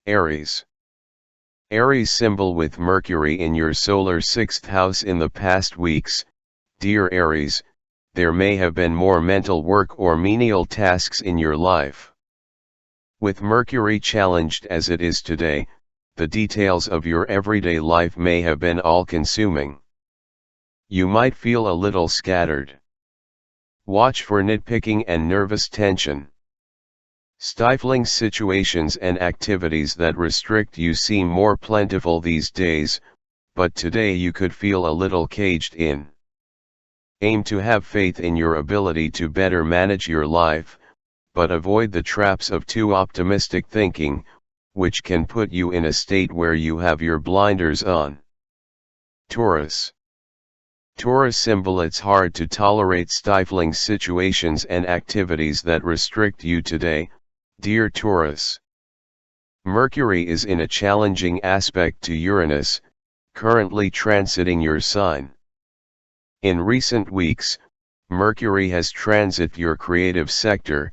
Aries. Aries symbol with Mercury in your solar 6th house in the past weeks. Dear Aries, there may have been more mental work or menial tasks in your life. With Mercury challenged as it is today, the details of your everyday life may have been all-consuming. You might feel a little scattered. Watch for nitpicking and nervous tension. Stifling situations and activities that restrict you seem more plentiful these days, but today you could feel a little caged in. Aim to have faith in your ability to better manage your life, but avoid the traps of too optimistic thinking, which can put you in a state where you have your blinders on. Taurus. Taurus symbol. It's hard to tolerate stifling situations and activities that restrict you today, dear Taurus. Mercury is in a challenging aspect to Uranus, currently transiting your sign. In recent weeks, Mercury has transited your creative sector,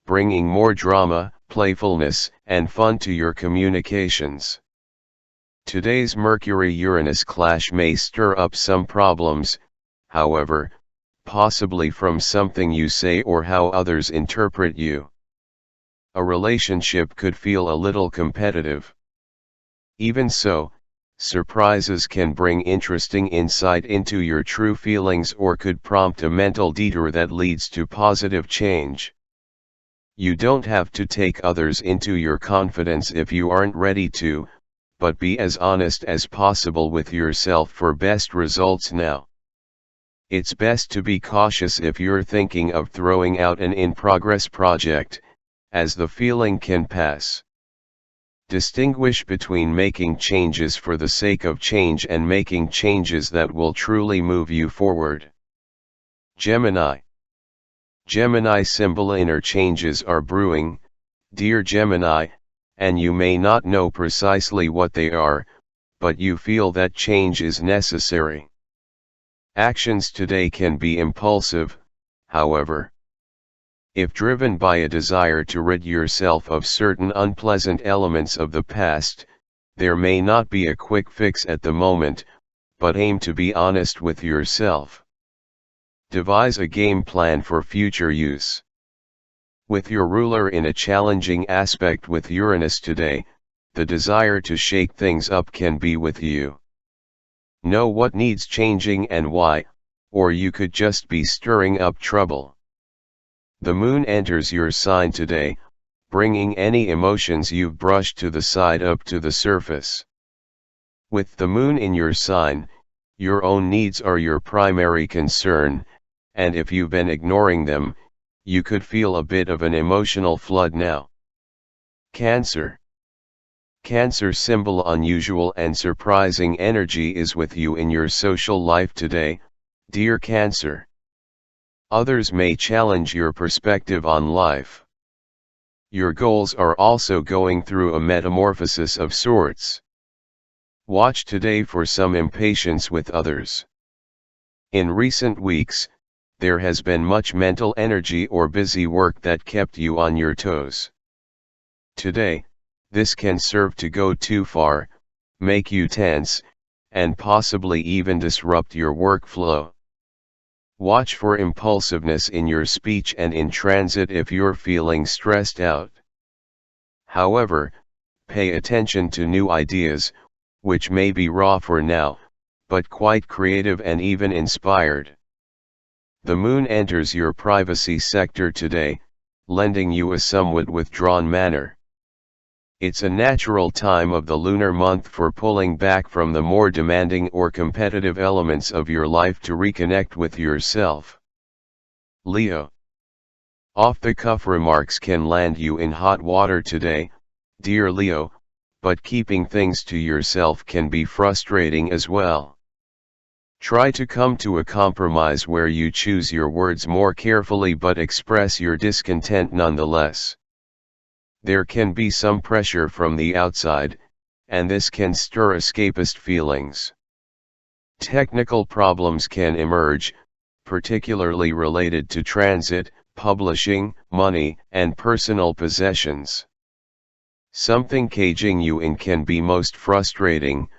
bringing more drama, playfulness, and fun to your communications. Today's Mercury-Uranus clash may stir up some problems, however, possibly from something you say or how others interpret you. A relationship could feel a little competitive. Even so, surprises can bring interesting insight into your true feelings or could prompt a mental detour that leads to positive change. You don't have to take others into your confidence if you aren't ready to, but be as honest as possible with yourself for best results now. It's best to be cautious if you're thinking of throwing out an in-progress project, as the feeling can pass. Distinguish between making changes for the sake of change and making changes that will truly move you forward. Gemini. Gemini symbol. Inner changes are brewing, dear Gemini, and you may not know precisely what they are, but you feel that change is necessary. Actions today can be impulsive, however. If driven by a desire to rid yourself of certain unpleasant elements of the past, there may not be a quick fix at the moment, but aim to be honest with yourself. Devise a game plan for future use. With your ruler in a challenging aspect with Uranus today, the desire to shake things up can be with you. Know what needs changing and why, or you could just be stirring up trouble. The moon enters your sign today, bringing any emotions you've brushed to the side up to the surface. With the moon in your sign, your own needs are your primary concern, and if you've been ignoring them, you could feel a bit of an emotional flood now. Cancer. Cancer symbol. Unusual and surprising energy is with you in your social life today, dear Cancer. Others may challenge your perspective on life. Your goals are also going through a metamorphosis of sorts. Watch today for some impatience with others. In recent weeks, there has been much mental energy or busy work that kept you on your toes. Today, this can serve to go too far, make you tense, and possibly even disrupt your workflow. Watch for impulsiveness in your speech and in transit if you're feeling stressed out. However, pay attention to new ideas, which may be raw for now, but quite creative and even inspired. The moon enters your privacy sector today, lending you a somewhat withdrawn manner. It's a natural time of the lunar month for pulling back from the more demanding or competitive elements of your life to reconnect with yourself. Leo. Off-the-cuff remarks can land you in hot water today, dear Leo, but keeping things to yourself can be frustrating as well. Try to come to a compromise where you choose your words more carefully but express your discontent nonetheless. There can be some pressure from the outside, and this can stir escapist feelings. Technical problems can emerge, particularly related to transit, publishing, money, and personal possessions. Something caging you in can be most frustrating,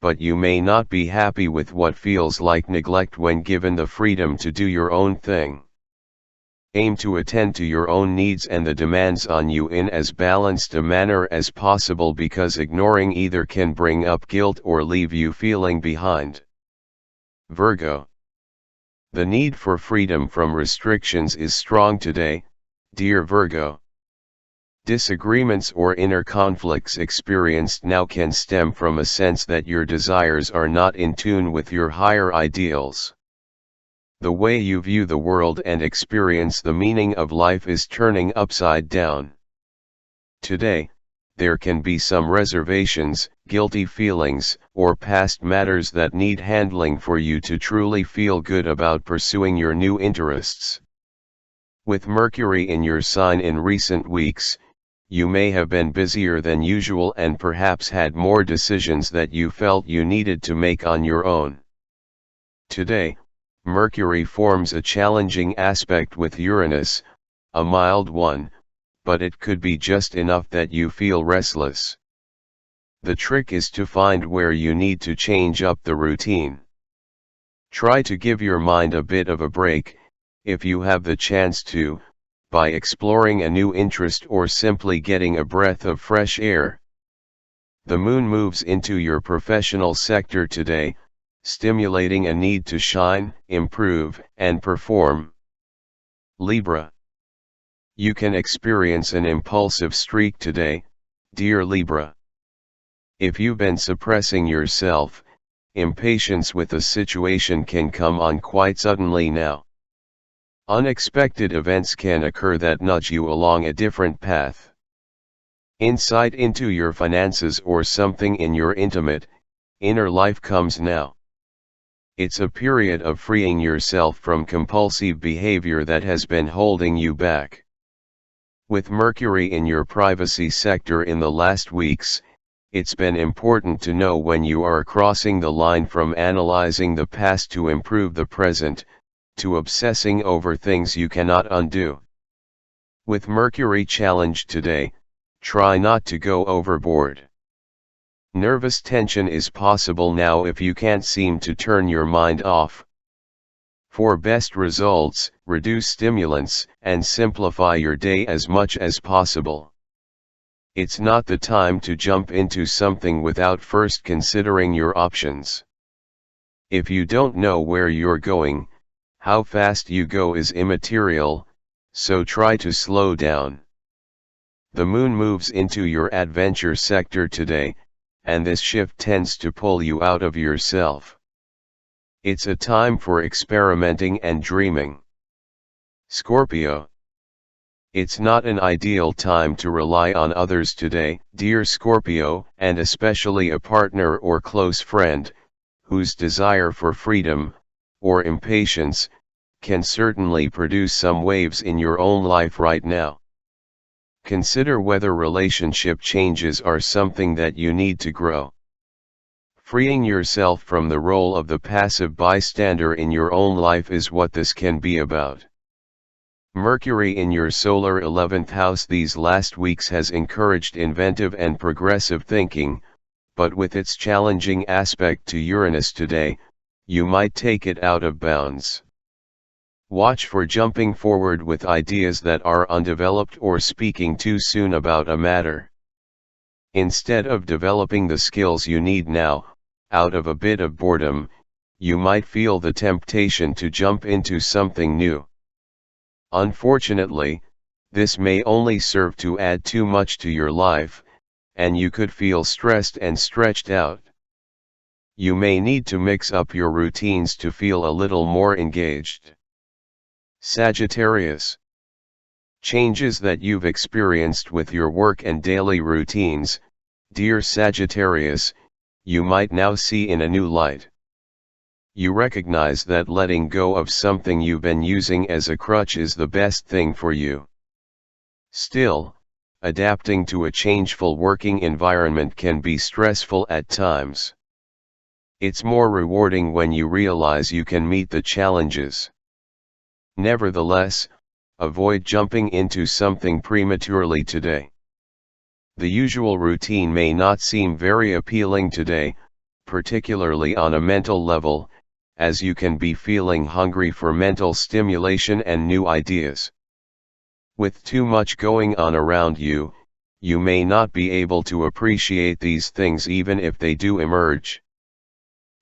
but you may not be happy with what feels like neglect when given the freedom to do your own thing. Aim to attend to your own needs and the demands on you in as balanced a manner as possible, because ignoring either can bring up guilt or leave you feeling behind. Virgo. The need for freedom from restrictions is strong today, dear Virgo. Disagreements or inner conflicts experienced now can stem from a sense that your desires are not in tune with your higher ideals. The way you view the world and experience the meaning of life is turning upside down. Today, there can be some reservations, guilty feelings, or past matters that need handling for you to truly feel good about pursuing your new interests. With Mercury in your sign in recent weeks, you may have been busier than usual and perhaps had more decisions that you felt you needed to make on your own. Today, Mercury forms a challenging aspect with Uranus, a mild one, but it could be just enough that you feel restless. The trick is to find where you need to change up the routine. Try to give your mind a bit of a break, if you have the chance to, by exploring a new interest or simply getting a breath of fresh air. The moon moves into your professional sector today, stimulating a need to shine, improve, and perform. Libra. You can experience an impulsive streak today, dear Libra. If you've been suppressing yourself, impatience with a situation can come on quite suddenly now. Unexpected events can occur that nudge you along a different path. Insight into your finances or something in your inner life comes now. It's a period of freeing yourself from compulsive behavior that has been holding you back. With Mercury in your privacy sector in the last weeks, it's been important to know when you are crossing the line from analyzing the past to improve the present, to obsessing over things you cannot undo. With Mercury challenged today, try not to go overboard. Nervous tension is possible now if you can't seem to turn your mind off. For best results, reduce stimulants and simplify your day as much as possible. It's not the time to jump into something without first considering your options. If you don't know where you're going, how fast you go is immaterial, so try to slow down. The moon moves into your adventure sector today, and this shift tends to pull you out of yourself. It's a time for experimenting and dreaming. Scorpio. It's not an ideal time to rely on others today, dear Scorpio, and especially a partner or close friend, whose desire for freedom, or impatience, can certainly produce some waves in your own life right now. Consider whether relationship changes are something that you need to grow. Freeing yourself from the role of the passive bystander in your own life is what this can be about. Mercury in your solar 11th house these last weeks has encouraged inventive and progressive thinking, but with its challenging aspect to Uranus today, you might take it out of bounds. Watch for jumping forward with ideas that are undeveloped or speaking too soon about a matter. Instead of developing the skills you need now, out of a bit of boredom, you might feel the temptation to jump into something new. Unfortunately, this may only serve to add too much to your life, and you could feel stressed and stretched out. You may need to mix up your routines to feel a little more engaged. Sagittarius. Changes that you've experienced with your work and daily routines, dear Sagittarius, you might now see in a new light. You recognize that letting go of something you've been using as a crutch is the best thing for you. Still, adapting to a changeful working environment can be stressful at times. It's more rewarding when you realize you can meet the challenges. Nevertheless, avoid jumping into something prematurely today. The usual routine may not seem very appealing today, particularly on a mental level, as you can be feeling hungry for mental stimulation and new ideas. With too much going on around you, you may not be able to appreciate these things even if they do emerge.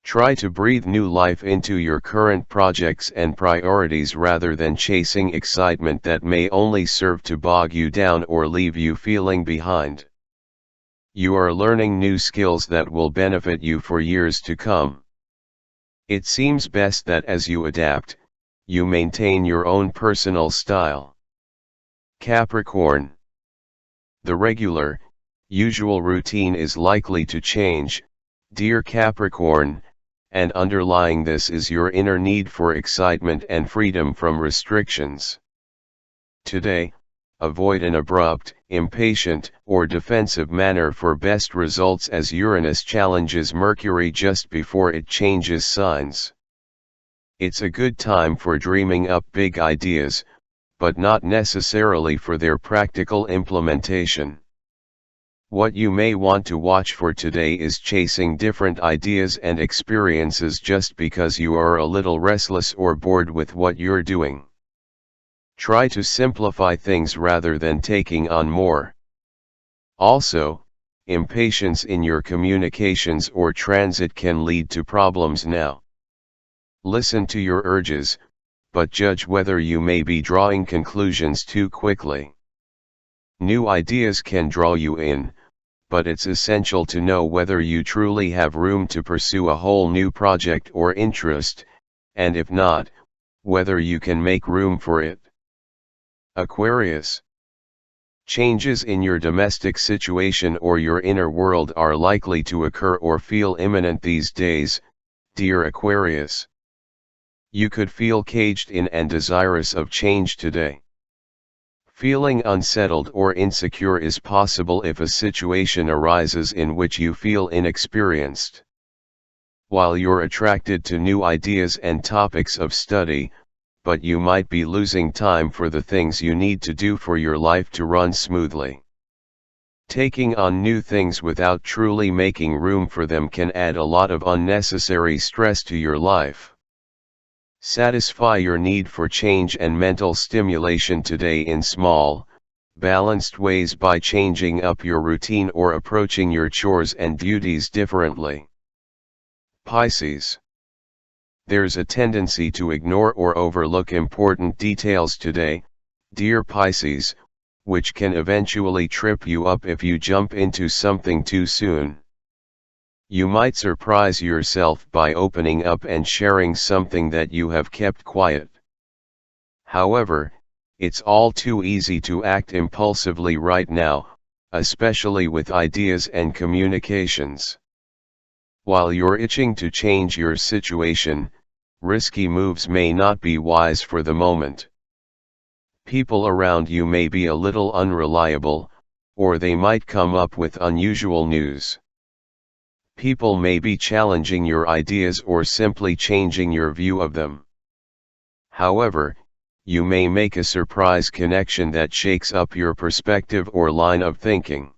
Try to breathe new life into your current projects and priorities rather than chasing excitement that may only serve to bog you down or leave you feeling behind. You are learning new skills that will benefit you for years to come. It seems best that as you adapt, you maintain your own personal style. Capricorn. The regular, usual routine is likely to change, dear Capricorn, and underlying this is your inner need for excitement and freedom from restrictions. Today, avoid an abrupt, impatient, or defensive manner for best results as Uranus challenges Mercury just before it changes signs. It's a good time for dreaming up big ideas, but not necessarily for their practical implementation. What you may want to watch for today is chasing different ideas and experiences just because you are a little restless or bored with what you're doing. Try to simplify things rather than taking on more. Also, impatience in your communications or transit can lead to problems now. Listen to your urges, but judge whether you may be drawing conclusions too quickly. New ideas can draw you in, but it's essential to know whether you truly have room to pursue a whole new project or interest, and if not, whether you can make room for it. Aquarius. Changes in your domestic situation or your inner world are likely to occur or feel imminent these days, dear Aquarius. You could feel caged in and desirous of change today. Feeling unsettled or insecure is possible if a situation arises in which you feel inexperienced. While you're attracted to new ideas and topics of study, but you might be losing time for the things you need to do for your life to run smoothly. Taking on new things without truly making room for them can add a lot of unnecessary stress to your life. Satisfy your need for change and mental stimulation today in small, balanced ways by changing up your routine or approaching your chores and duties differently. Pisces. There's a tendency to ignore or overlook important details today, dear Pisces, which can eventually trip you up if you jump into something too soon. You might surprise yourself by opening up and sharing something that you have kept quiet. However, it's all too easy to act impulsively right now, especially with ideas and communications. While you're itching to change your situation, risky moves may not be wise for the moment. People around you may be a little unreliable, or they might come up with unusual news. People may be challenging your ideas or simply changing your view of them. However, you may make a surprise connection that shakes up your perspective or line of thinking.